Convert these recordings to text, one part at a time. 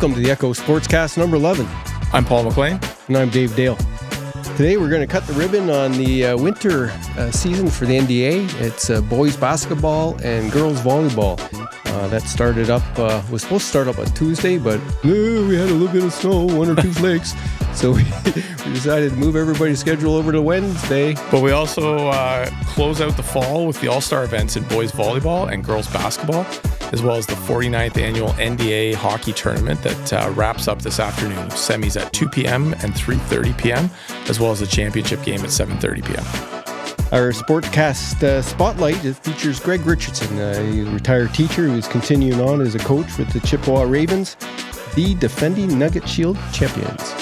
Welcome to the Echo Sportscast number 11. I'm Paul McLean. And I'm Dave Dale. Today we're going to cut the ribbon on the winter season for the NDA. It's boys basketball and girls volleyball. That started up, was supposed to start up on Tuesday, but we had a little bit of snow, 1 or 2 flakes. So we decided to move everybody's schedule over to Wednesday. But we also close out the fall with the all-star events in boys volleyball and girls basketball, as well as the 49th annual NDA Hockey Tournament that wraps up this afternoon. Semis at 2 p.m. and 3:30 p.m., as well as the championship game at 7:30 p.m. Our Sportscast Spotlight features Greg Richardson, a retired teacher who's continuing on as a coach with the Chippewa Ravens, the defending Nugget Shield champions.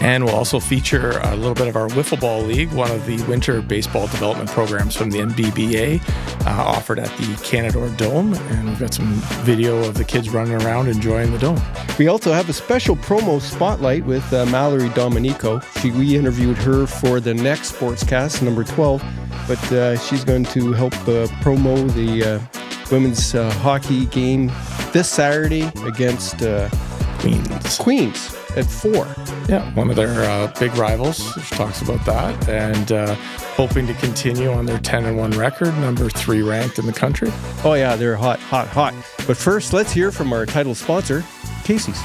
And we'll also feature a little bit of our Whiffle Ball League, one of the winter baseball development programs from the NBBA, offered at the Canadore Dome. And we've got some video of the kids running around enjoying the dome. We also have a special promo spotlight with Malory Dominico. We interviewed her for the next Sportscast, number 12, but she's going to help promo the women's hockey game this Saturday against Queens at 4. Yeah, one of their big rivals. She talks about that, and hoping to continue on their 10-1 record, number 3 ranked in the country. Oh yeah, they're hot. But first, let's hear from our title sponsor, Casey's.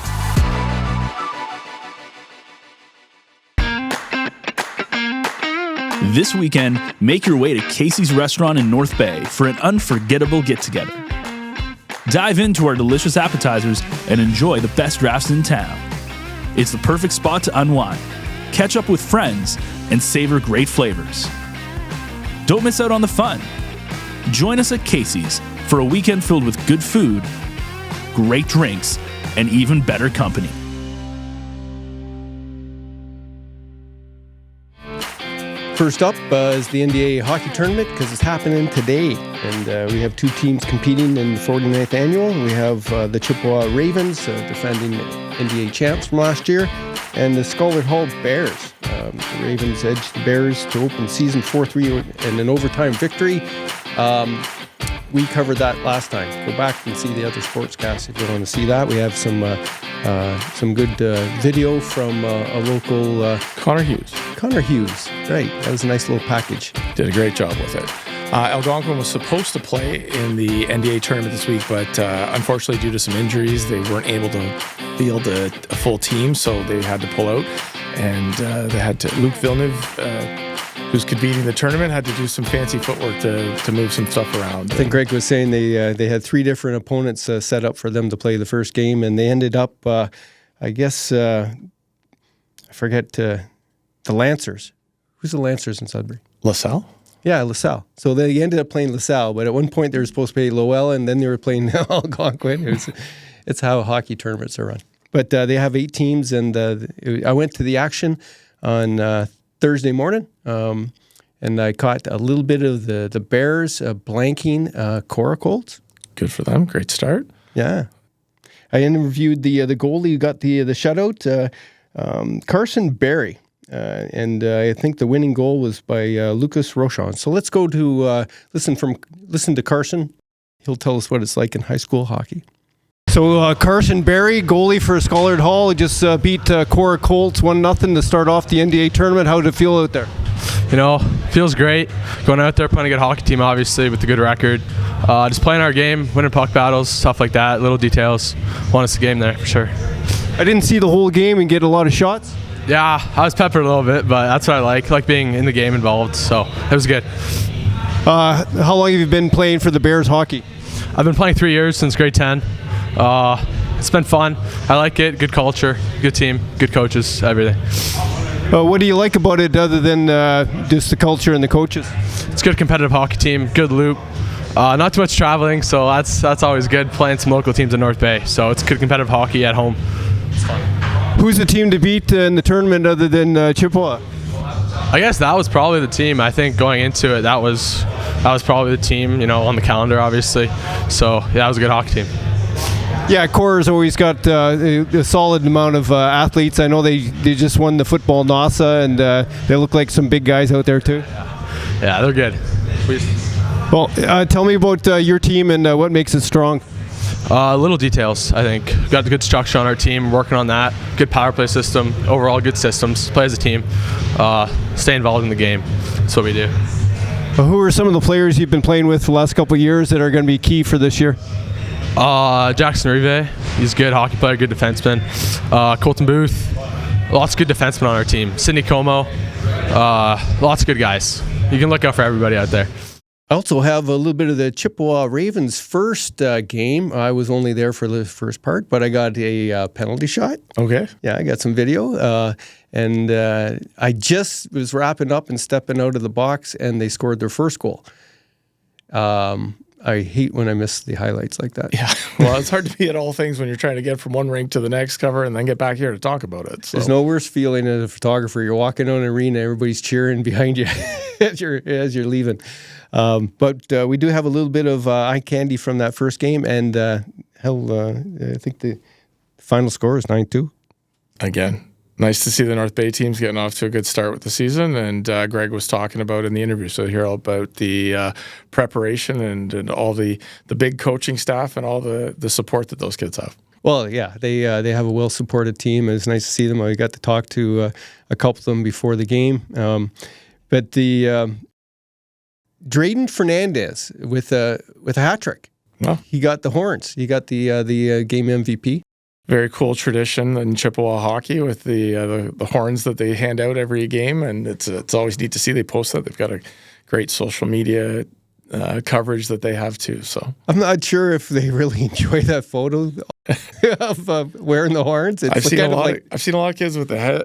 This weekend, make your way to Casey's Restaurant in North Bay for an unforgettable get-together. Dive into our delicious appetizers and enjoy the best drafts in town. It's the perfect spot to unwind, catch up with friends, and savor great flavors. Don't miss out on the fun. Join us at Casey's for a weekend filled with good food, great drinks, and even better company. First up is the NDA Hockey Tournament because it's happening today. And we have 2 teams competing in the 49th annual. We have the Chippewa Ravens, defending NDA champs from last year, and the Scholar Hall Bears. The Ravens edged the Bears to open season 4-3 and an overtime victory. We covered that last time. Go back and see the other sportscasts if you want to see that. We have some good video from a local... Connor Hughes, right. That was a nice little package. did a great job with it. Algonquin was supposed to play in the NDA tournament this week, but unfortunately, due to some injuries, they weren't able to field a full team, so they had to pull out. And they had to... Luke Villeneuve, who's competing the tournament, had to do some fancy footwork to move some stuff around. I think Greg was saying they had 3 different opponents set up for them to play the first game, and they ended up, I forget, the Lancers. Who's the Lancers in Sudbury? LaSalle? Yeah, LaSalle. So they ended up playing LaSalle, but at one point they were supposed to play Lowell, and then they were playing Algonquin. It's how hockey tournaments are run. But they have 8 teams, and I went to the action on Thursday morning, and I caught a little bit of the Bears blanking Cora Colts. Good for them. Great start. Yeah. I interviewed the goalie who got the shutout, Carson Berry. And I think the winning goal was by Lucas Rochon. So let's go to listen to Carson. He'll tell us what it's like in high school hockey. So Carson Berry, goalie for Scholar Hall, just beat Cora Colts 1-0 to start off the NDA tournament. How did it feel out there? You know, feels great. Going out there, playing a good hockey team, obviously, with a good record. Just playing our game, winning puck battles, stuff like that, little details. Won us the game there, for sure. I didn't see the whole game and get a lot of shots. Yeah, I was peppered a little bit, but that's what I like being in the game involved, so it was good. How long have you been playing for the Bears hockey? I've been playing 3 years, since grade 10. It's been fun. I like it. Good culture, good team, good coaches, everything. What do you like about it other than just the culture and the coaches? It's a good competitive hockey team, good loop. Not too much traveling, so that's always good, playing some local teams in North Bay. So it's good competitive hockey at home. It's fun. Who's the team to beat in the tournament other than Chippewa? I guess that was probably the team. I think going into it, that was probably the team, on the calendar, obviously. So, yeah, that was a good hockey team. Yeah, Cora's always got a solid amount of athletes. I know they just won the football NASA, and they look like some big guys out there, too. Yeah, they're good. Well, tell me about your team and what makes it strong. Little details, I think. We've got a good structure on our team, working on that. Good power play system, overall good systems. Play as a team, stay involved in the game. That's what we do. Well, who are some of the players you've been playing with for the last couple of years that are going to be key for this year? Jackson Rive, he's a good hockey player, good defenseman. Colton Booth, lots of good defensemen on our team. Sidney Como, lots of good guys. You can look out for everybody out there. I also have a little bit of the Chippewa Ravens first game. I was only there for the first part, but I got a penalty shot. Okay. Yeah, I got some video. And I just was wrapping up and stepping out of the box, and they scored their first goal. I hate when I miss the highlights like that. Yeah. Well, it's hard to be at all things when you're trying to get from one rink to the next cover and then get back here to talk about it. So. There's no worse feeling as a photographer. You're walking on an arena, everybody's cheering behind you as you're leaving. But we do have a little bit of eye candy from that first game, and I think the final score is 9-2. Again, nice to see the North Bay teams getting off to a good start with the season, and Greg was talking about in the interview, so hear all about the preparation and all the big coaching staff and all the support that those kids have. Well, yeah, they have a well-supported team. It's nice to see them. I got to talk to a couple of them before the game. But the Drayden Fernandez with a hat trick. Well, he got the horns. He got the game MVP. Very cool tradition in Chippewa hockey with the horns that they hand out every game, and it's always neat to see they post that. They've got a great social media coverage that they have too. So I'm not sure if they really enjoy that photo of wearing the horns. I've seen a lot of kids with the head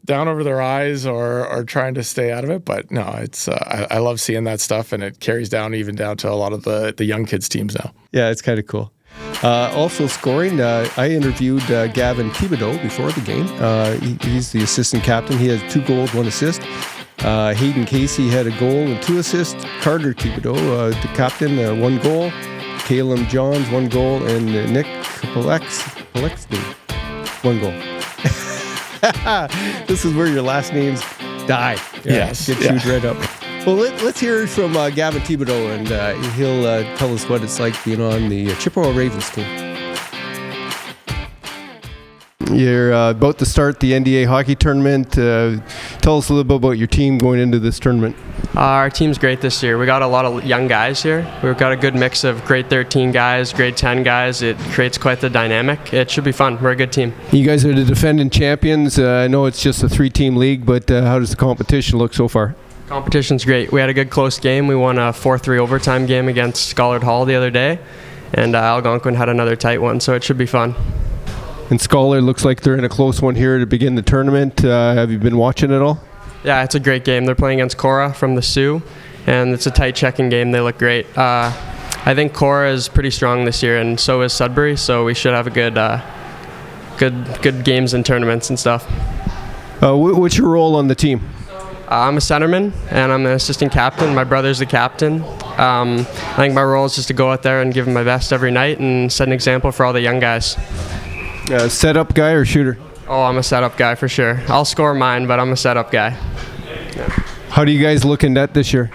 down over their eyes or trying to stay out of it. But no, it's I love seeing that stuff, and it carries down even down to a lot of the young kids teams now. Yeah, it's kind of cool. Also scoring, I interviewed Gavin Thibodeau before the game. He's the assistant captain. He has 2 goals, 1 assist. Hayden Casey had a goal and 2 assists. Carter Thibodeau, the captain, 1 goal. Caleb Johns, 1 goal. And Nick Polexny, 1 goal. This is where your last names die. Yes. Get chewed right up. Well, let's hear from Gavin Thibodeau, and he'll tell us what it's like being on the Chippewa Ravens team. You're about to start the NDA Hockey Tournament. Tell us a little bit about your team going into this tournament. Our team's great this year. We got a lot of young guys here. We've got a good mix of grade 13 guys, grade 10 guys. It creates quite the dynamic. It should be fun. We're a good team. You guys are the defending champions. I know it's just a 3-team league, but how does the competition look so far? Competition's great. We had a good close game. We won a 4-3 overtime game against Schollard Hall the other day, and Algonquin had another tight one, so it should be fun. And Schollard looks like they're in a close one here to begin the tournament. Have you been watching it all? Yeah, it's a great game. They're playing against Cora from the Sioux, and it's a tight checking game. They look great. I think Cora is pretty strong this year, and so is Sudbury, so we should have a good games and tournaments and stuff. What's your role on the team? I'm a centerman, and I'm an assistant captain. My brother's the captain. I think my role is just to go out there and give them my best every night and set an example for all the young guys. Setup guy or shooter? Oh, I'm a setup guy for sure. I'll score mine, but I'm a setup guy. Yeah. How do you guys look in net this year?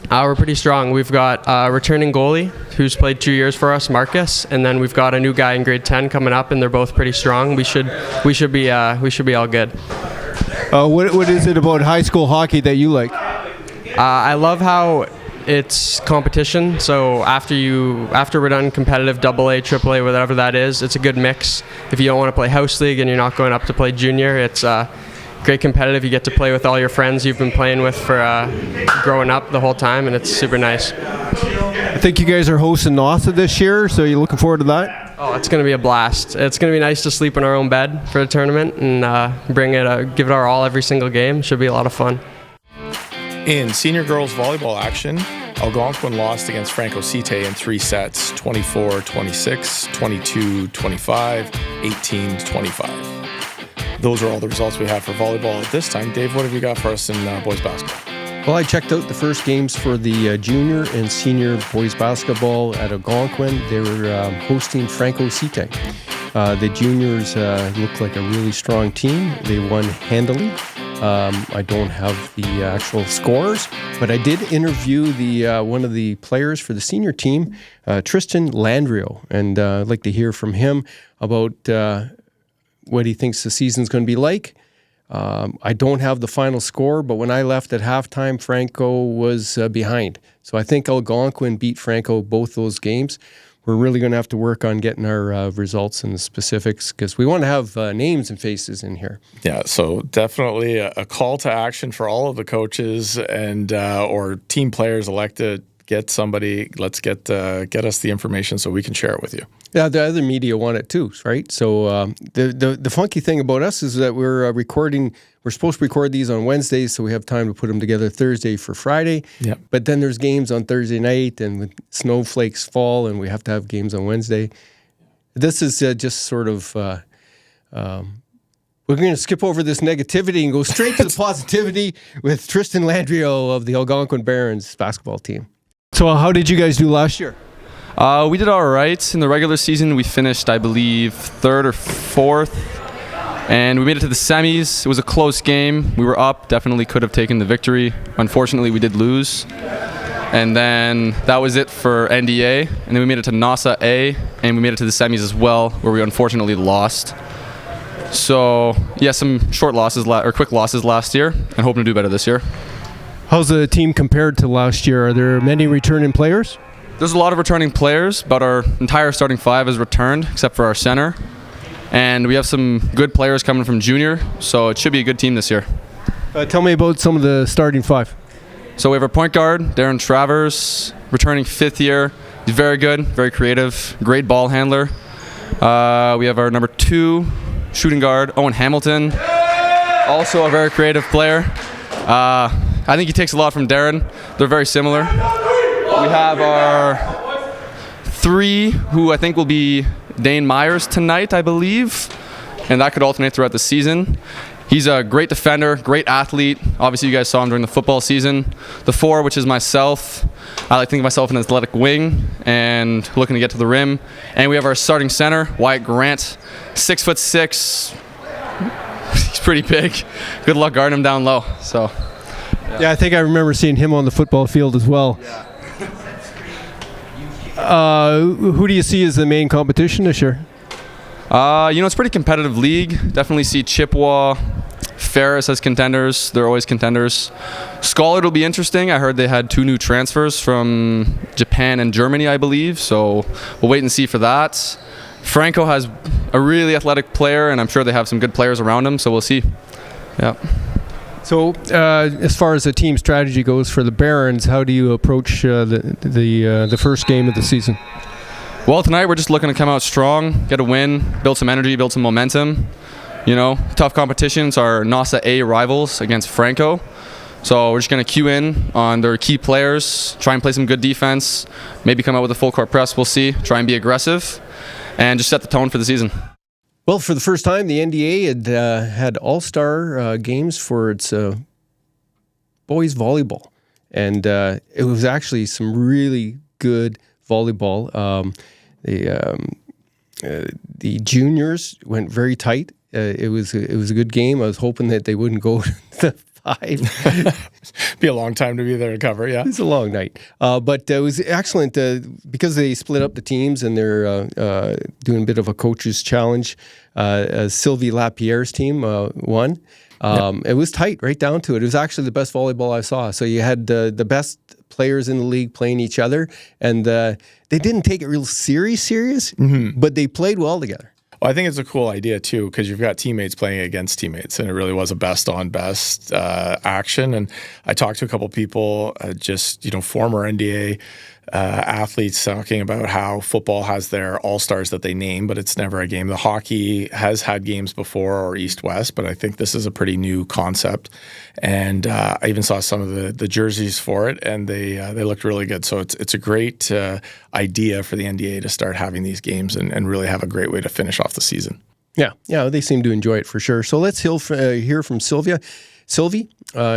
We're pretty strong. We've got a returning goalie who's played 2 years for us, Marcus, and then we've got a new guy in grade 10 coming up, and they're both pretty strong. We should be all good. What is it about high school hockey that you like? I love how it's competition. So after we're done competitive AA, AAA, whatever that is, it's a good mix. If you don't want to play house league and you're not going up to play junior, it's great competitive. You get to play with all your friends you've been playing with for growing up the whole time, and it's super nice. I think you guys are hosting NASA this year, so you're looking forward to that? Oh, it's going to be a blast. It's going to be nice to sleep in our own bed for the tournament and give it our all every single game. Should be a lot of fun. In senior girls volleyball action, Algonquin lost against Franco Cite in 3 sets, 24-26, 22-25, 18-25. Those are all the results we have for volleyball at this time. Dave, what have you got for us in boys basketball? Well, I checked out the first games for the junior and senior boys basketball at Algonquin. They were hosting Franco Cite. The juniors looked like a really strong team. They won handily. I don't have the actual scores, but I did interview the one of the players for the senior team, Tristan Landriault, and I'd like to hear from him about what he thinks the season's going to be like. I don't have the final score, but when I left at halftime, Franco was behind. So I think Algonquin beat Franco both those games. We're really going to have to work on getting our results and the specifics because we want to have names and faces in here. Yeah, so definitely a call to action for all of the coaches and or team players elected. Get somebody. Let's get us the information so we can share it with you. Yeah, the other media want it too, right? So the funky thing about us is that we're recording. We're supposed to record these on Wednesdays, so we have time to put them together Thursday for Friday. Yeah. But then there's games on Thursday night, and when snowflakes fall, and we have to have games on Wednesday. This is just sort of. We're going to skip over this negativity and go straight to the positivity with Tristan Landriault of the Algonquin Barons basketball team. So how did you guys do last year? We did all right. In the regular season, we finished, I believe, 3rd or 4th, and we made it to the semis. It was a close game. We were up, definitely could have taken the victory. Unfortunately, we did lose. And then that was it for NDA, and then we made it to NASA A, and we made it to the semis as well, where we unfortunately lost. So, yeah, some short losses or quick losses last year, and hoping to do better this year. How's the team compared to last year? Are there many returning players? There's a lot of returning players, but our entire starting 5 has returned, except for our center. And we have some good players coming from junior, so it should be a good team this year. Tell me about some of the starting 5. So we have our point guard, Darren Travers, returning 5th year. He's very good, very creative, great ball handler. We have our number 2 shooting guard, Owen Hamilton, also a very creative player. I think he takes a lot from Darren. They're very similar. We have our 3, who I think will be Dane Myers tonight, I believe, and that could alternate throughout the season. He's a great defender, great athlete. Obviously, you guys saw him during the football season. The 4, which is myself, I like to think of myself an athletic wing and looking to get to the rim. And we have our starting center, Wyatt Grant, 6'6". He's pretty big. Good luck guarding him down low. So. Yeah, I think I remember seeing him on the football field as well. Who do you see as the main competition this year? It's a pretty competitive league. Definitely see Chippewa, Ferris as contenders. They're always contenders. Scholar will be interesting. I heard they had 2 new transfers from Japan and Germany, I believe. So we'll wait and see for that. Franco has a really athletic player, and I'm sure they have some good players around him. So we'll see. Yeah. So, as far as the team strategy goes for the Barons, how do you approach the first game of the season? Well, tonight we're just looking to come out strong, get a win, build some energy, build some momentum. Tough competitions are NASA A rivals against Franco. So we're just going to cue in on their key players, try and play some good defense, maybe come out with a full court press, we'll see, try and be aggressive, and just set the tone for the season. Well, for the first time, the NDA had all-star games for its boys volleyball. And it was actually some really good volleyball. The juniors went very tight. It was a good game. I was hoping that they wouldn't go to 5. Be a long time to be there to cover, yeah. It's a long night. But it was excellent because they split up the teams and they're doing a bit of a coach's challenge. Sylvie Lapierriere's team won. It was tight right down to it. It was actually the best volleyball I saw. So you had the best players in the league playing each other, and they didn't take it real serious, but they played well together. Well, I think it's a cool idea too, because you've got teammates playing against teammates, and it really was a best-on-best action. And I talked to a couple people, former NDA athletes, talking about how football has their all-stars that they name, but it's never a game. The hockey has had games before, or East-West, but I think this is a pretty new concept. And I even saw some of the jerseys for it, and they looked really good. So it's a great idea for the NDA to start having these games and really have a great way to finish off the season. Yeah, they seem to enjoy it for sure. So let's hear from Sylvie.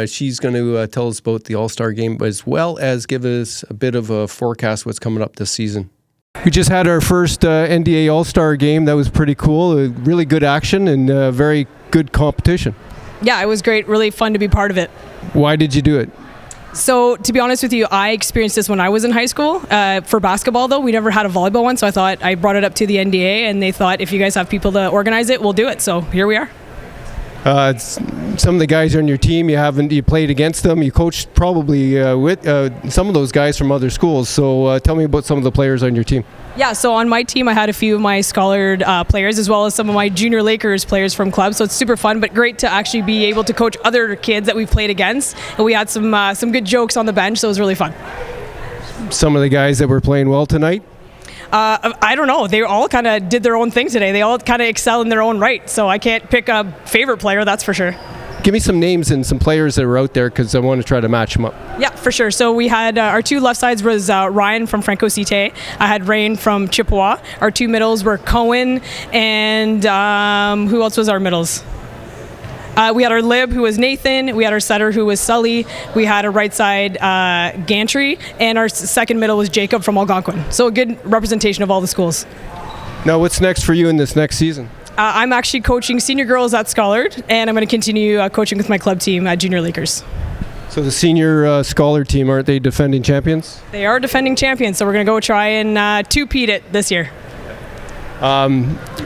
She's going to tell us about the All-Star game, as well as give us a bit of a forecast what's coming up this season. We just had our first NDA All-Star game. That was pretty cool. Really good action and very good competition. Yeah, it was great. Really fun to be part of it. Why did you do it? So, to be honest with you, I experienced this when I was in high school. For basketball, though, we never had a volleyball one, so I brought it up to the NDA, and they thought, if you guys have people to organize it, we'll do it. So, here we are. Some of the guys on your team, you played against them. You coached probably with some of those guys from other schools. So, tell me about some of the players on your team. Yeah, so on my team, I had a few of my scholared players as well as some of my junior Lakers players from clubs. So it's super fun, but great to actually be able to coach other kids that we've played against. And we had some good jokes on the bench, so it was really fun. Some of the guys that were playing well tonight? I don't know. They all kind of did their own thing today. They all kind of excel in their own right. So I can't pick a favorite player, that's for sure. Give me some names and some players that were out there because I want to try to match them up. Yeah, for sure. So we had our two left sides was Ryan from Franco Cité. I had Rain from Chippewa. Our two middles were Cohen and who else was our middles? We had our lib, who was Nathan. We had our setter, who was Sully. We had our right side, Gantry. And our second middle was Jacob from Algonquin. So a good representation of all the schools. Now, what's next for you in this next season? I'm actually coaching senior girls at Schollard, and I'm going to continue coaching with my club team at Junior Lakers. So the senior Scholar team, aren't they defending champions? They are defending champions, so we're going to go try and two-peat it this year.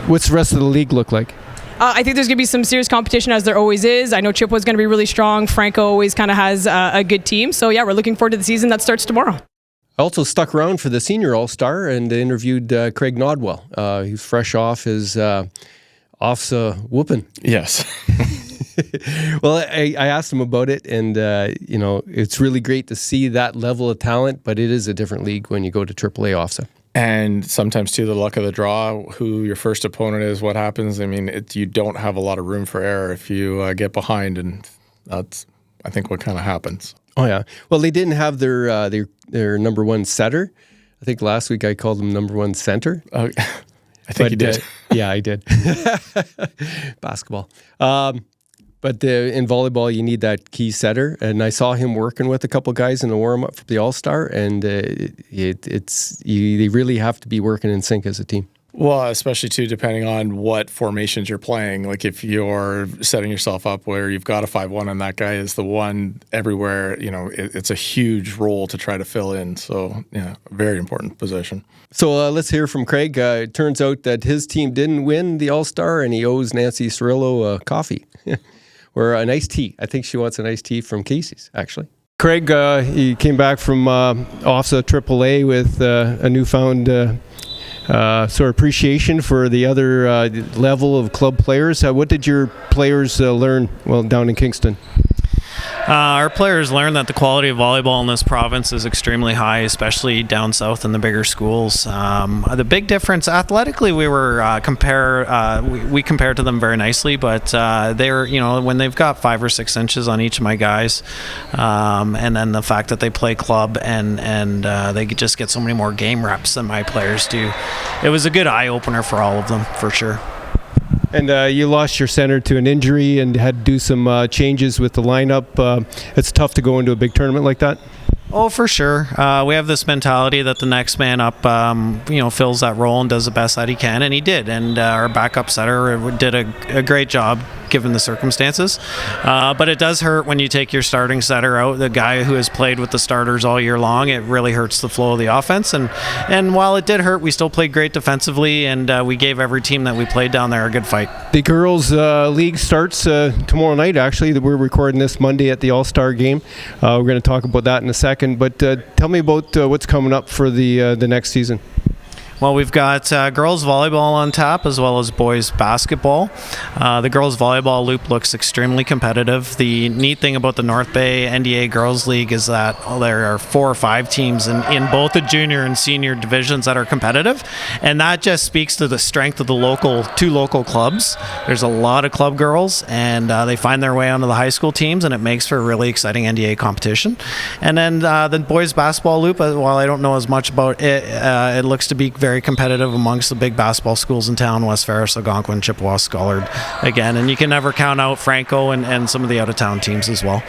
What's the rest of the league look like? I think there's going to be some serious competition, as there always is. I know Chippewa's going to be really strong. Franco always kind of has a good team. So, yeah, we're looking forward to the season that starts tomorrow. I also stuck around for the senior All-Star and interviewed Craig Nodwell. He's fresh off his OFSA whooping. Yes. Well, I asked him about it, and it's really great to see that level of talent, but it is a different league when you go to AAA OFSA. And sometimes, too, the luck of the draw, who your first opponent is, what happens. I mean, you don't have a lot of room for error if you get behind, and that's, I think, what kind of happens. Oh, yeah. Well, they didn't have their number one setter. I think last week I called them number one center. I think you did. Yeah, I did. Basketball. But in volleyball, you need that key setter. And I saw him working with a couple guys in the warm-up for the All-Star, and they really have to be working in sync as a team. Well, especially, too, depending on what formations you're playing. Like if you're setting yourself up where you've got a 5-1 and that guy is the one everywhere, it's a huge role to try to fill in. So, yeah, very important position. So let's hear from Craig. It turns out that his team didn't win the All-Star, and he owes Nancy Cirillo a coffee or an iced tea. I think she wants an iced tea from Casey's, actually. Craig, he came back from OFSA AAA with a newfound sort of appreciation for the other level of club players. What did your players learn down in Kingston? Our players learned that the quality of volleyball in this province is extremely high, especially down south in the bigger schools. The big difference athletically, we were we compared to them very nicely, but they're when they've got 5 or 6 inches on each of my guys, and then the fact that they play club and they just get so many more game reps than my players do. It was a good eye opener for all of them, for sure. And you lost your center to an injury and had to do some changes with the lineup. It's tough to go into a big tournament like that. Oh, for sure. We have this mentality that the next man up, fills that role and does the best that he can, and he did. And our backup setter did a great job given the circumstances. But it does hurt when you take your starting setter out, the guy who has played with the starters all year long. It really hurts the flow of the offense. And while it did hurt, we still played great defensively, and we gave every team that we played down there a good fight. The girls' league starts tomorrow night, actually. We're recording this Monday at the All-Star game. We're going to talk about that in a second. But tell me about what's coming up for the next season. Well, we've got girls volleyball on tap as well as boys basketball. The girls volleyball loop looks extremely competitive. The neat thing about the North Bay NDA Girls League is that there are 4 or 5 teams in both the junior and senior divisions that are competitive, and that just speaks to the strength of the two local clubs. There's a lot of club girls, and they find their way onto the high school teams, and it makes for a really exciting NDA competition. And then the boys basketball loop, while I don't know as much about it, it looks to be very competitive amongst the big basketball schools in town: West Ferris, Algonquin, Chippewa, Schollard, again, and you can never count out Franco and some of the out-of-town teams as well.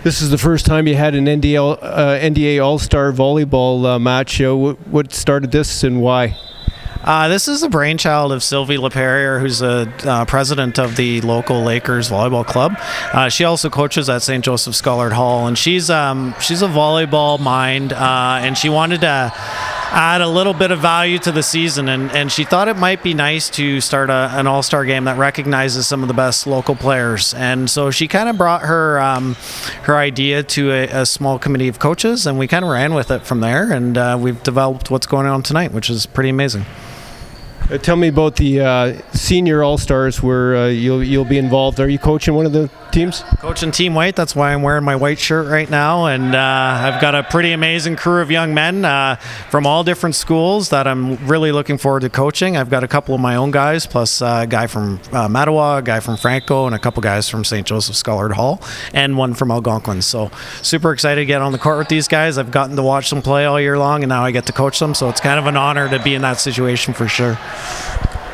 This is the first time you had an NDA All-Star volleyball match. What started this and why? This is the brainchild of Sylvie Lapierriere, who's a president of the local Lakers volleyball club. She also coaches at St. Joseph Schollard Hall, and she's a volleyball mind, and she wanted to add a little bit of value to the season, and she thought it might be nice to start an all-star game that recognizes some of the best local players. And so she kind of brought her idea to a small committee of coaches, and we kind of ran with it from there, and we've developed what's going on tonight, which is pretty amazing. Tell me about the senior all-stars where you'll be involved. Are you coaching one of the teams? Coaching Team White. That's why I'm wearing my white shirt right now. And I've got a pretty amazing crew of young men from all different schools that I'm really looking forward to coaching. I've got a couple of my own guys, plus a guy from Mattawa, a guy from Franco, and a couple guys from St. Joseph Schollard Hall, and one from Algonquin. So super excited to get on the court with these guys. I've gotten to watch them play all year long, and now I get to coach them. So it's kind of an honor to be in that situation for sure.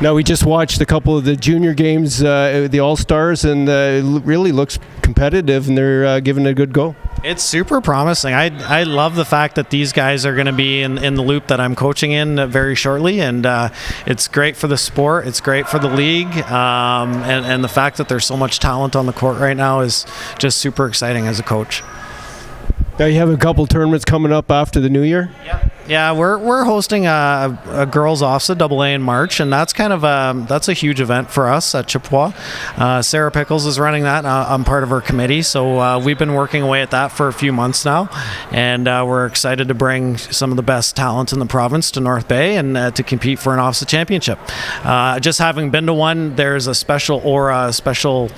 Now, we just watched a couple of the junior games, the All-Stars, and it really looks competitive, and they're giving it a good go. It's super promising. I love the fact that these guys are going to be in the loop that I'm coaching in very shortly, and it's great for the sport. It's great for the league, and the fact that there's so much talent on the court right now is just super exciting as a coach. Now, you have a couple tournaments coming up after the new year? Yeah, we're hosting a girls OFSA AA in March, and that's kind of that's a huge event for us at Chippewa. Sarah Pickles is running that. I'm part of her committee, so we've been working away at that for a few months now, and we're excited to bring some of the best talent in the province to North Bay and to compete for an OFSA championship. Just having been to one, there's a special aura, a special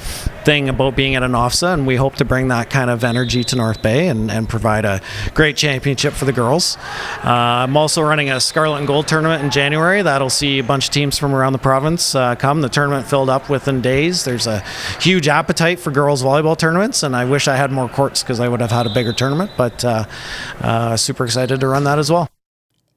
thing about being at an OFSA, and we hope to bring that kind of energy to North Bay and provide a great championship for the girls. I'm also running a Scarlet and Gold tournament in January. That'll see a bunch of teams from around the province come. The tournament filled up within days. There's a huge appetite for girls volleyball tournaments, and I wish I had more courts because I would have had a bigger tournament, but super excited to run that as well.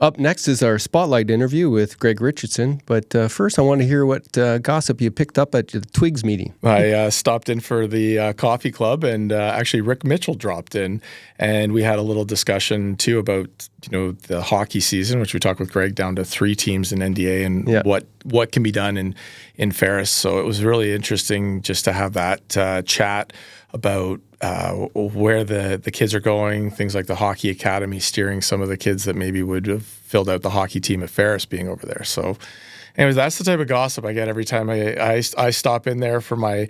Up next is our Spotlight interview with Greg Richardson, but first I want to hear what gossip you picked up at the Twiggs meeting. I stopped in for the coffee club, and actually Rick Mitchell dropped in, and we had a little discussion too about the hockey season, which we talked with Greg, down to 3 teams in NDA and what can be done in Ferris. So it was really interesting just to have that chat about where the kids are going, things like the hockey academy steering some of the kids that maybe would have filled out the hockey team at Ferris being over there. So anyways, that's the type of gossip I get every time I stop in there for my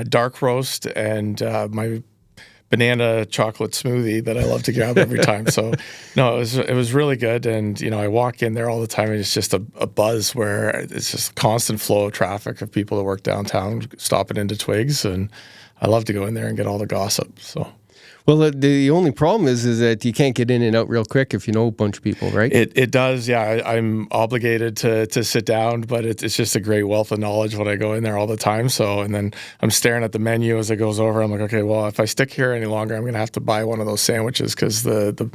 dark roast and my banana chocolate smoothie that I love to grab every time. So no, it was really good. And, I walk in there all the time and it's just a buzz where it's just a constant flow of traffic of people that work downtown stopping into Twiggs, and I love to go in there and get all the gossip. So, well, the only problem is that you can't get in and out real quick if you know a bunch of people, right? It does, yeah. I'm obligated to sit down, but it's just a great wealth of knowledge when I go in there all the time. So, and then I'm staring at the menu as it goes over. I'm like, okay, well, if I stick here any longer, I'm going to have to buy one of those sandwiches because the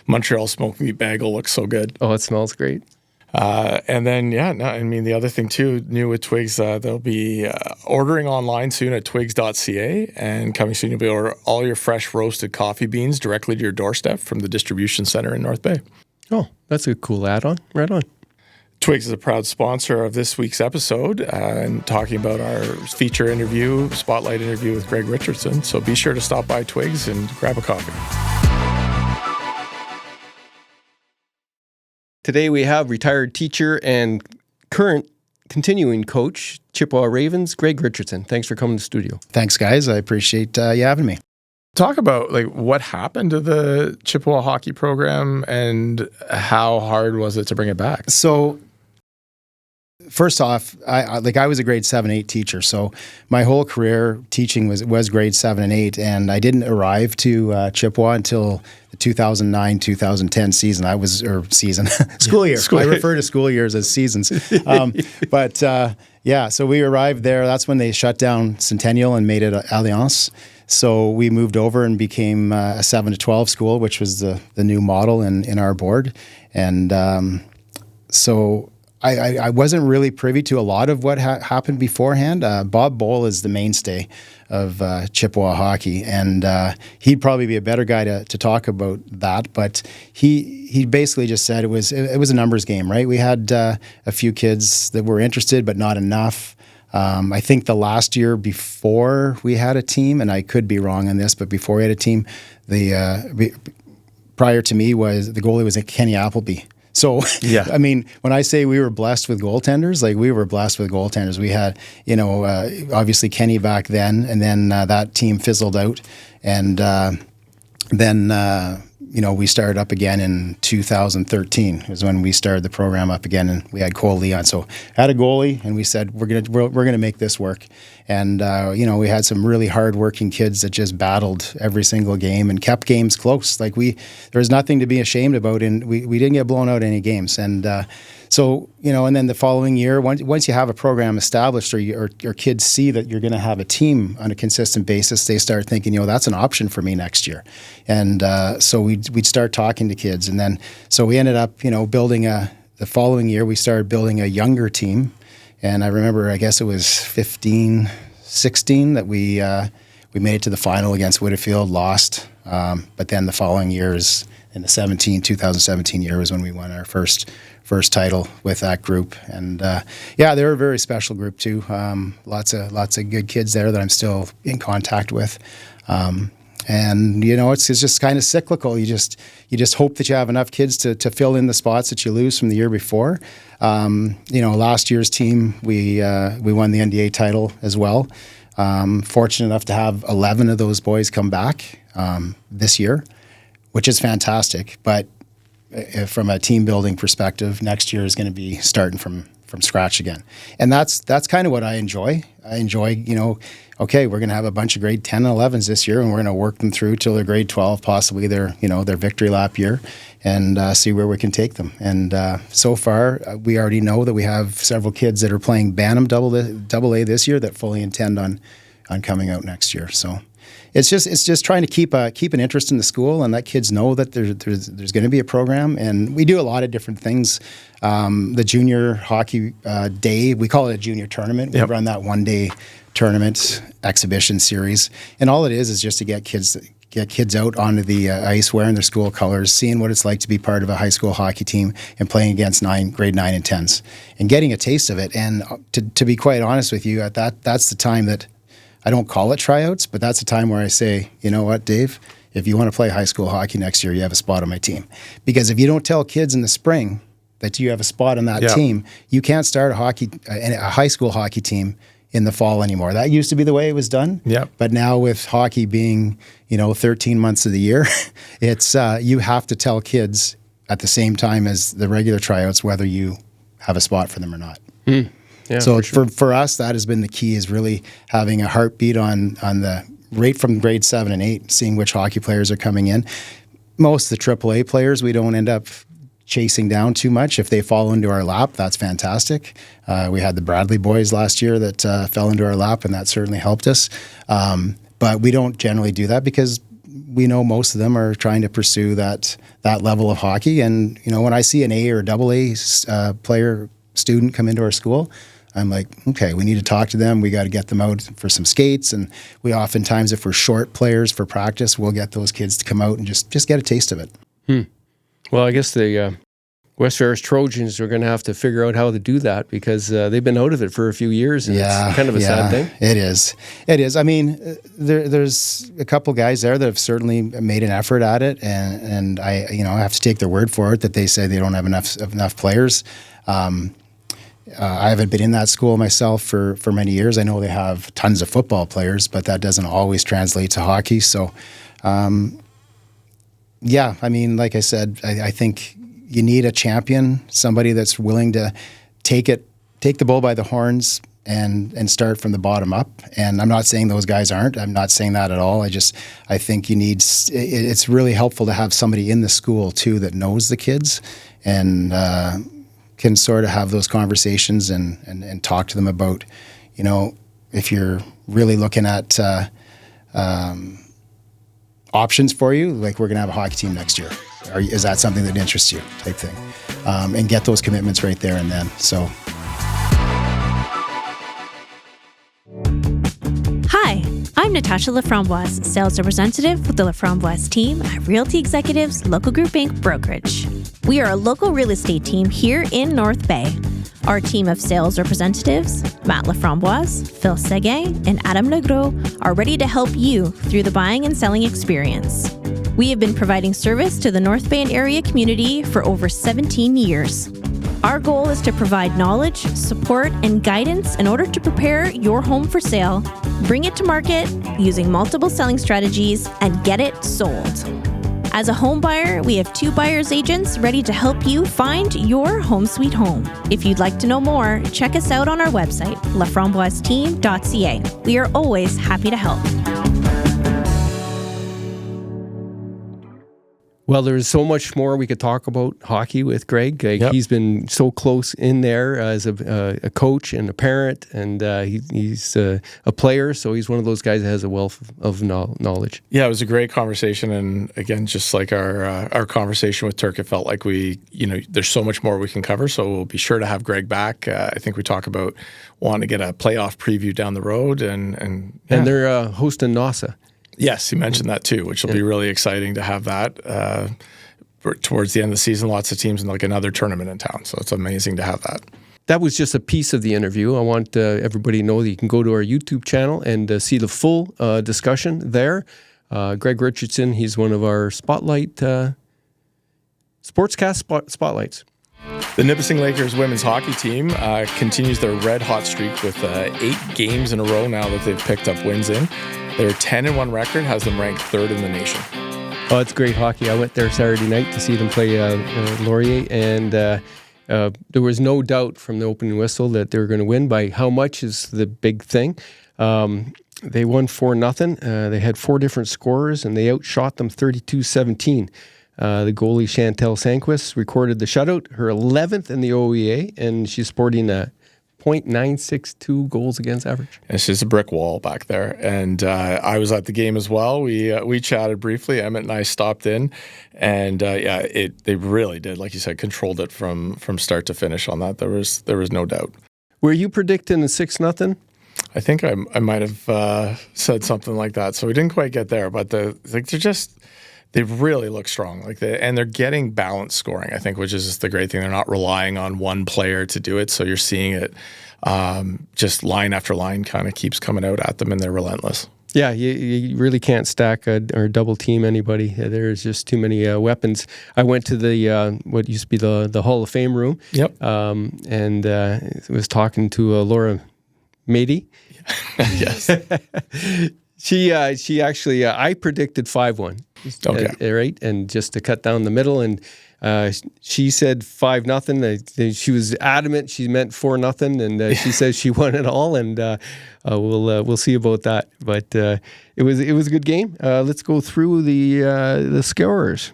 Montreal smoked meat bagel looks so good. Oh, it smells great. And then, the other thing too, new with Twiggs, they'll be ordering online soon at Twiggs.ca, and coming soon you'll be able to order all your fresh roasted coffee beans directly to your doorstep from the distribution center in North Bay. Oh, that's a cool add-on. Right on. Twiggs is a proud sponsor of this week's episode and talking about our feature interview, Spotlight interview with Greg Richardson. So be sure to stop by Twiggs and grab a coffee. Today we have retired teacher and current continuing coach, Chippewa Ravens, Greg Richardson. Thanks for coming to the studio. Thanks, guys. I appreciate you having me. Talk about what happened to the Chippewa hockey program and how hard was it to bring it back? So first off, I was a grade 7, 8 teacher. So my whole career teaching was grade 7 and 8, and I didn't arrive to Chippewa until the 2009-2010 season. School year. I refer to school years as seasons. So we arrived there. That's when they shut down Centennial and made it Alliance. So we moved over and became a 7 to 12 school, which was the new model in our board. And so I wasn't really privy to a lot of what happened beforehand. Bob Bowl is the mainstay of Chippewa hockey, and he'd probably be a better guy to talk about that. But he basically just said it was a numbers game, right? We had a few kids that were interested, but not enough. I think the last year before we had a team, and I could be wrong on this, but before we had a team, prior to me the goalie was Kenny Appleby. So, yeah. I mean, when I say we were blessed with goaltenders, like we were blessed with goaltenders. We had, obviously Kenny back then, and then that team fizzled out. And then we started up again in 2013 was when we started the program up again, and we had Cole Leon. So had a goalie, and we said we're gonna make this work. And we had some really hardworking kids that just battled every single game and kept games close. Like there was nothing to be ashamed about, and we didn't get blown out any games. And and then the following year, once you have a program established, or your kids see that you're going to have a team on a consistent basis, they start thinking, that's an option for me next year. And so we'd start talking to kids, and then so we ended up, building the following year we started building a younger team. And I remember, I guess it was 15, 16 that we made it to the final against Whitfield, lost. But then the following years, in the 2017 year, was when we won our first title with that group. And they were a very special group too. Lots of good kids there that I'm still in contact with. And it's just kind of cyclical. You just hope that you have enough kids to fill in the spots that you lose from the year before. Last year's team, we won the NDA title as well. Fortunate enough to have 11 of those boys come back this year, which is fantastic. But from a team building perspective, next year is going to be starting from scratch again. And that's kind of what I enjoy. I enjoy, okay, we're going to have a bunch of grade 10 and 11s this year, and we're going to work them through till they're grade 12, possibly their victory lap year, and see where we can take them. And so far, we already know that we have several kids that are playing Bantam Double A this year that fully intend on coming out next year. So it's just trying to keep an interest in the school and let kids know that there's going to be a program. And we do a lot of different things. The junior hockey day, we call it a junior tournament. Yep. We run that one-day tournament exhibition series, and all it is just to get kids out onto the ice wearing their school colors, seeing what it's like to be part of a high school hockey team and playing against grade 9 and 10s, and getting a taste of it. And to be quite honest with you, that's the time that I don't call it tryouts, but that's the time where I say, you know what, Dave, if you want to play high school hockey next year, you have a spot on my team. Because if you don't tell kids in the spring that you have a spot on that team, you can't start a high school hockey team in the fall anymore. That used to be the way it was done. Yep. But now with hockey being, 13 months of the year, it's you have to tell kids at the same time as the regular tryouts whether you have a spot for them or not. Mm. Yeah, so for us, that has been the key, is really having a heartbeat on the rate from grade 7 and 8, seeing which hockey players are coming in. Most of the AAA players we don't end up chasing down too much. If they fall into our lap, that's fantastic. We had the Bradley boys last year that fell into our lap, and that certainly helped us. But we don't generally do that because we know most of them are trying to pursue that level of hockey. And when I see an A or double A player student come into our school, I'm like, okay, we need to talk to them. We got to get them out for some skates. And we oftentimes, if we're short players for practice, we'll get those kids to come out and just get a taste of it. Well, I guess the West Ferris Trojans are going to have to figure out how to do that, because they've been out of it for a few years. And it's kind of a sad thing. It is. I mean, there's a couple guys there that have certainly made an effort at it, and I have to take their word for it that they say they don't have enough players. I haven't been in that school myself for many years. I know they have tons of football players, but that doesn't always translate to hockey. So, I mean, like I said, I think you need a champion, somebody that's willing to take the bull by the horns and start from the bottom up. And I'm not saying those guys aren't. I'm not saying that at all. I think it's really helpful to have somebody in the school too that knows the kids and can sort of have those conversations and talk to them about, if you're really looking at options for you, like we're going to have a hockey team next year. is that something that interests you, type thing, and get those commitments right there and then. So. Hi, I'm Natasha Laframboise, sales representative with the Laframboise team at Realty Executives Local Group Inc. Brokerage. We are a local real estate team here in North Bay. Our team of sales representatives, Matt Laframboise, Phil Seguin, and Adam Negro, are ready to help you through the buying and selling experience. We have been providing service to the North Bay and area community for over 17 years. Our goal is to provide knowledge, support, and guidance in order to prepare your home for sale, bring it to market using multiple selling strategies, and get it sold. As a home buyer, we have 2 buyer's agents ready to help you find your home sweet home. If you'd like to know more, check us out on our website, LaframboiseTeam.ca. We are always happy to help. Well, there's so much more we could talk about hockey with Greg. He's been so close in there as a coach and a parent, and he's a player, so he's one of those guys that has a wealth of knowledge. Yeah, it was a great conversation, and again, just like our conversation with Turk, it felt like there's so much more we can cover, so we'll be sure to have Greg back. I think we talk about wanting to get a playoff preview down the road, and they're hosting NASA. Yes, he mentioned that too, which will be really exciting to have that towards the end of the season. Lots of teams in like another tournament in town, so it's amazing to have that. That was just a piece of the interview. I want everybody to know that you can go to our YouTube channel and see the full discussion there. Greg Richardson, he's one of our Spotlight Sportscast Spotlights. The Nipissing Lakers women's hockey team continues their red-hot streak with 8 games in a row now that they've picked up wins in. Their 10-1 record has them ranked 3rd in the nation. Oh, it's great hockey. I went there Saturday night to see them play Laurier, and there was no doubt from the opening whistle that they were going to win. By how much is the big thing. They won 4-0. They had 4 different scorers, and they outshot them 32-17. The goalie Chantel Sanquist recorded the shutout, her 11th in the OEA, and she's sporting a .962 goals against average. It's just a brick wall back there. And I was at the game as well. We chatted briefly. Emmett and I stopped in, and they really did, like you said, controlled it from start to finish on that. There was no doubt. Were you predicting a 6-0? I think I might have said something like that. So we didn't quite get there, but they really look strong. And they're getting balanced scoring, I think, which is the great thing. They're not relying on one player to do it. So you're seeing it just line after line kind of keeps coming out at them, and they're relentless. Yeah, you really can't stack or double team anybody. There's just too many weapons. I went to the what used to be the Hall of Fame room. Yep. And was talking to Laura Mady. Yes. She actually I predicted 5-1. Okay. Right, and just to cut down the middle, and she said 5-0. She was adamant she meant 4-0, and she says she won it all, and we'll see about that. But it was a good game. Let's go through the scorers.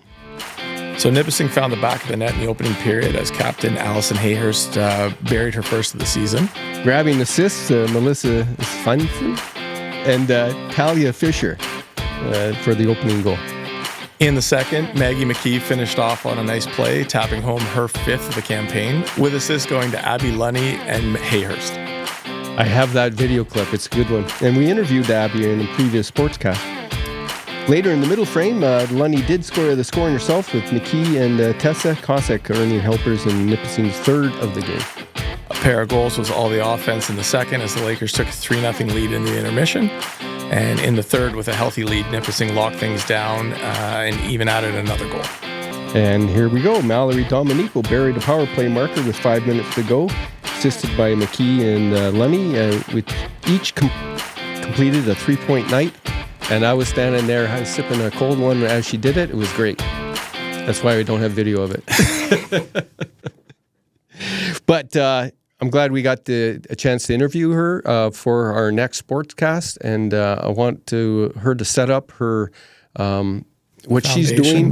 So Nipissing found the back of the net in the opening period as captain Allison Hayhurst buried her first of the season. Grabbing assists, Melissa Funson and Talia Fisher for the opening goal. In the second, Maggie McKee finished off on a nice play, tapping home her 5th of the campaign, with assists going to Abby Lunny and Hayhurst. I have that video clip. It's a good one. And we interviewed Abby in a previous Sportscast. Later in the middle frame, Lunny did score the scoring herself with McKee and Tessa Kosek earning helpers in Nipissing's 3rd of the game. A pair of goals was all the offense in the second as the Lakers took a 3-0 lead in the intermission. And in the third, with a healthy lead, Nipissing locked things down and even added another goal. And here we go. Malory Dominico buried a power play marker with 5 minutes to go, assisted by McKee and Lunny, with each completed a 3-point night. And I was standing there, I was sipping a cold one as she did it. It was great. That's why we don't have video of it. But I'm glad we got a chance to interview her for our next Sportscast, and I want her to set up her what she's doing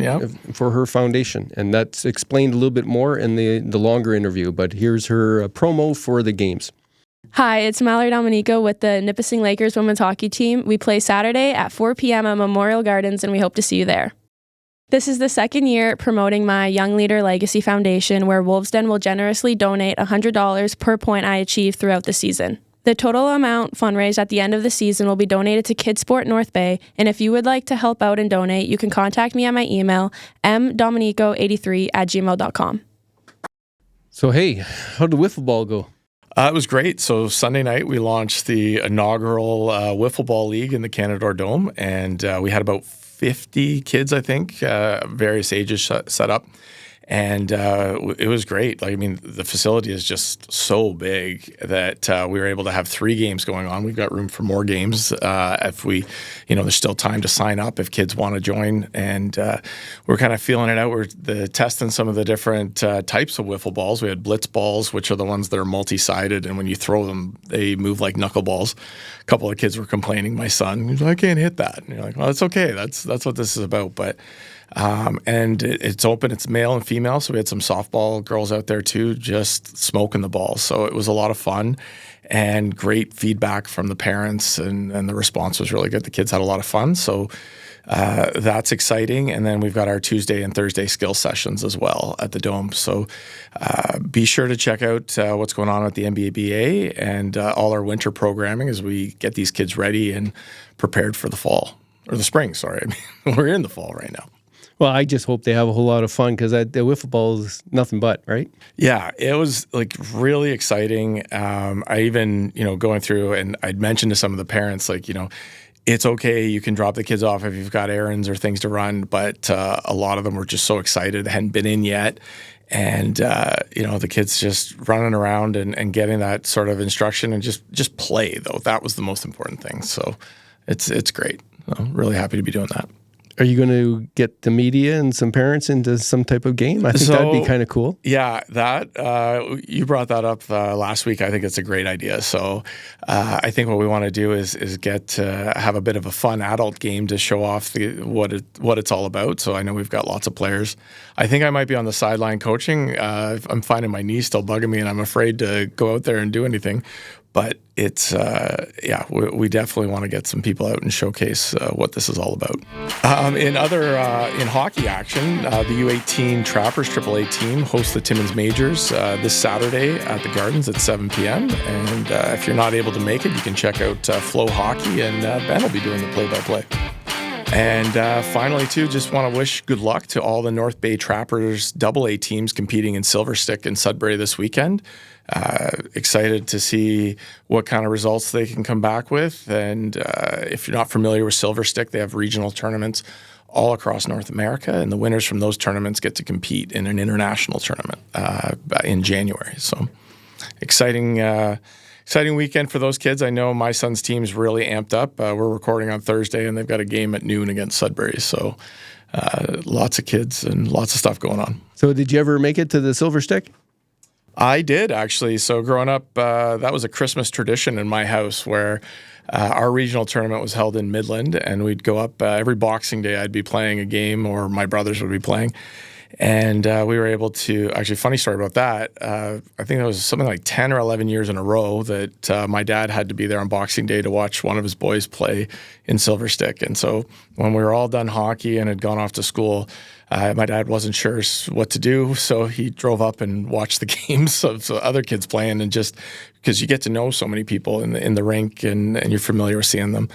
for her foundation, and that's explained a little bit more in the longer interview. But here's her promo for the games. Hi, it's Malory Dominico with the Nipissing Lakers women's hockey team. We play Saturday at 4 p.m. at Memorial Gardens, and we hope to see you there. This is the second year promoting my Young Leader Legacy Foundation, where Wolves Den will generously donate $100 per point I achieve throughout the season. The total amount fundraised at the end of the season will be donated to Kidsport North Bay, and if you would like to help out and donate, you can contact me at my email, mdominico83@gmail.com. So, hey, how did Whiffle Ball go? It was great. So Sunday night, we launched the inaugural Whiffle Ball League in the Canadore Dome, and we had about 50 kids, I think, various ages set up. And it was great. Like, I mean, the facility is just so big that we were able to have 3 games going on. We've got room for more games if we, there's still time to sign up if kids want to join. And we're kind of feeling it out. We're testing some of the different types of wiffle balls. We had blitz balls, which are the ones that are multi-sided, and when you throw them, they move like knuckleballs. A couple of kids were complaining. My son, he's like, I can't hit that. And you're like, well, it's okay. That's what this is about. But and it's open. It's male and female. So we had some softball girls out there too, just smoking the balls. So it was a lot of fun and great feedback from the parents, and the response was really good. The kids had a lot of fun. So that's exciting. And then we've got our Tuesday and Thursday skill sessions as well at the Dome. So be sure to check out what's going on at the NBABA and all our winter programming as we get these kids ready and prepared for the fall, or the spring, sorry. I mean, we're in the fall right now. Well, I just hope they have a whole lot of fun, because the wiffle ball is nothing but, right? Yeah, it was like really exciting. I even, going through, and I'd mentioned to some of the parents, like, it's okay, you can drop the kids off if you've got errands or things to run, but a lot of them were just so excited, they hadn't been in yet. And, the kids just running around and getting that sort of instruction and just play, though. That was the most important thing. So it's great. I'm really happy to be doing that. Are you going to get the media and some parents into some type of game? I think that'd be kind of cool. Yeah, you brought that up last week. I think it's a great idea. So I think what we want to do is have a bit of a fun adult game to show off what it's all about. So I know we've got lots of players. I think I might be on the sideline coaching. I'm finding my knee still bugging me, and I'm afraid to go out there and do anything. But it's, we definitely want to get some people out and showcase what this is all about. In hockey action, the U18 Trappers AAA team hosts the Timmins Majors this Saturday at the Gardens at 7 p.m. And if you're not able to make it, you can check out Flow Hockey, and Ben will be doing the play-by-play. And finally, too, just want to wish good luck to all the North Bay Trappers AA teams competing in Silver Stick and Sudbury this weekend. Excited to see what kind of results they can come back with. And if you're not familiar with Silver Stick, they have regional tournaments all across North America, and the winners from those tournaments get to compete in an international tournament in January. So exciting weekend for those kids. I know my son's team's really amped up. We're recording on Thursday, and they've got a game at noon against Sudbury. So lots of kids and lots of stuff going on. So did you ever make it to the Silver Stick? I did, actually. So growing up, that was a Christmas tradition in my house, where our regional tournament was held in Midland, and we'd go up every Boxing Day. I'd be playing a game, or my brothers would be playing. And we were able to, actually, funny story about that. I think that was something like 10 or 11 years in a row that my dad had to be there on Boxing Day to watch one of his boys play in Silver Stick. And so when we were all done hockey and had gone off to school, my dad wasn't sure what to do, so he drove up and watched the games of other kids playing, and just because you get to know so many people in the rink, and you're familiar with seeing them.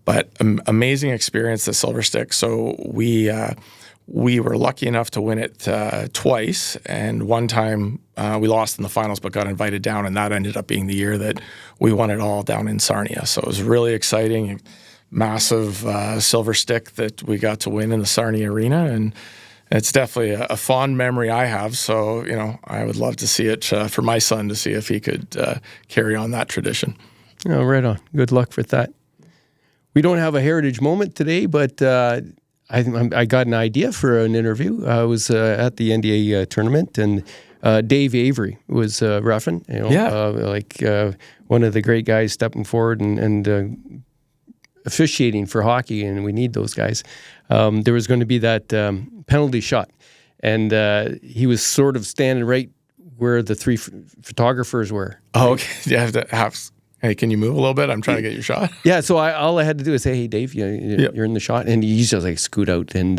But amazing experience at Silver Stick. So we were lucky enough to win it twice, and one time we lost in the finals but got invited down, and that ended up being the year that we won it all down in Sarnia. So it was really exciting, massive Silver Stick that we got to win in the Sarnia Arena, and it's definitely a fond memory I have. So, I would love to see it for my son, to see if he could carry on that tradition. Oh, right on. Good luck with that. We don't have a heritage moment today, but I got an idea for an interview. I was at the NDA tournament, and Dave Avery was reffing, one of the great guys stepping forward and officiating for hockey, and we need those guys. There was going to be that penalty shot, and he was sort of standing right where the three photographers were. Oh, okay. You have to have hey, can you move a little bit? I'm trying to get your shot. Yeah, so all I had to do is say, hey, Dave, you're in the shot. And he's just like scoot out. And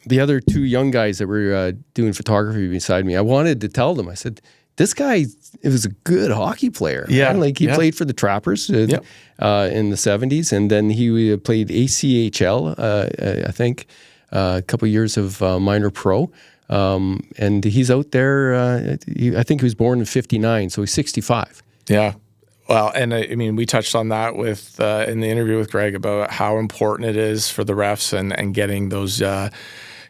the other two young guys that were doing photography beside me, I wanted to tell them, I said, this guy was a good hockey player. Yeah. Like he played for the Trappers in the 70s. And then he played ACHL, I think, a couple years of minor pro. And he's out there, I think he was born in 59, so he's 65. Yeah. Well, and I mean, we touched on that with in the interview with Greg about how important it is for the refs and getting those,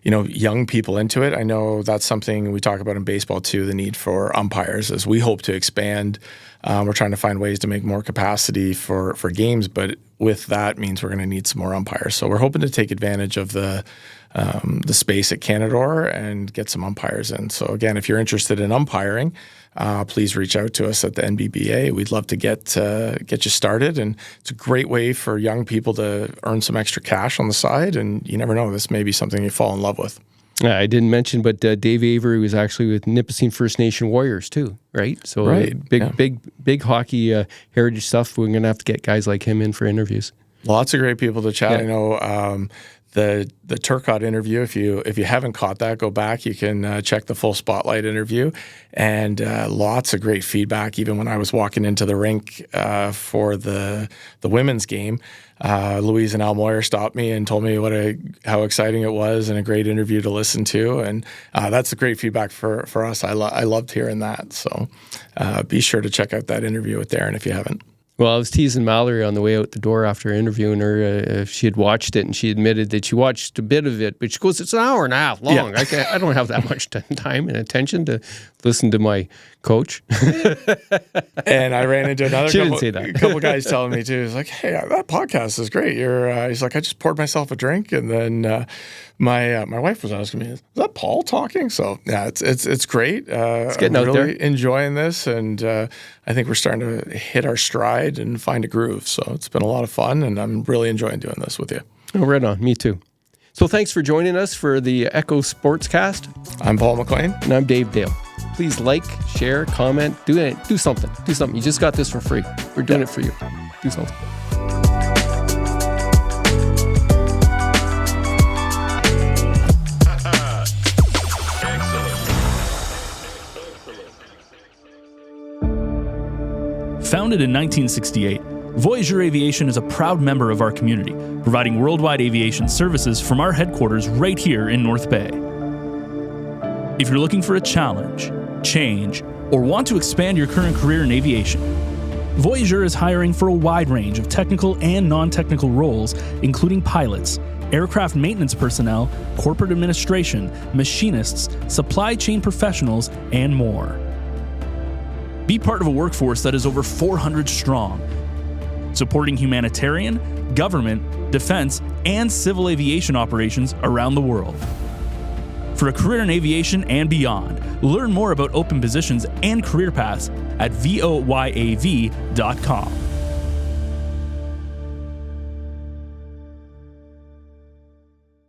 young people into it. I know that's something we talk about in baseball too, the need for umpires as we hope to expand. We're trying to find ways to make more capacity for games, but with that means we're going to need some more umpires. So we're hoping to take advantage of the space at Canadore and get some umpires in. So again, if you're interested in umpiring, please reach out to us at the NBBA. We'd love to get you started, and it's a great way for young people to earn some extra cash on the side. And you never know, this may be something you fall in love with. I didn't mention, but Dave Avery was actually with Nipissing First Nation Warriors too, right? So big hockey heritage stuff. We're going to have to get guys like him in for interviews. Lots of great people to chat. I know the Turcotte interview. If you haven't caught that, go back. You can check the full Spotlight interview, and lots of great feedback. Even when I was walking into the rink for the women's game, Louise and Al Moyer stopped me and told me how exciting it was and a great interview to listen to. And that's the great feedback for us. I loved hearing that. So be sure to check out that interview with Darren if you haven't. Well, I was teasing Malory on the way out the door after interviewing her if she had watched it, and she admitted that she watched a bit of it, but she goes, it's an hour and a half long. Yeah. I don't have that much time and attention to listen to my coach. And I ran into another couple guys telling me too. He's like, hey, that podcast is great. He's like, I just poured myself a drink, and then my wife was asking me, is that Paul talking? So yeah, it's great. It's getting I'm out really there. Enjoying this, and I think we're starting to hit our stride and find a groove. So it's been a lot of fun, and I'm really enjoying doing this with you. Oh, right on. Me too. So thanks for joining us for the Echo Sportscast. I'm Paul McLean. And I'm Dave Dale. Please like, share, comment, do something. Do something. You just got this for free. We're doing it for you. Do something. Founded in 1968, Voyager Aviation is a proud member of our community, providing worldwide aviation services from our headquarters right here in North Bay. If you're looking for a challenge, change, or want to expand your current career in aviation, Voyager is hiring for a wide range of technical and non-technical roles, including pilots, aircraft maintenance personnel, corporate administration, machinists, supply chain professionals, and more. Be part of a workforce that is over 400 strong, supporting humanitarian, government, defense, and civil aviation operations around the world. For a career in aviation and beyond, learn more about open positions and career paths at voyav.com.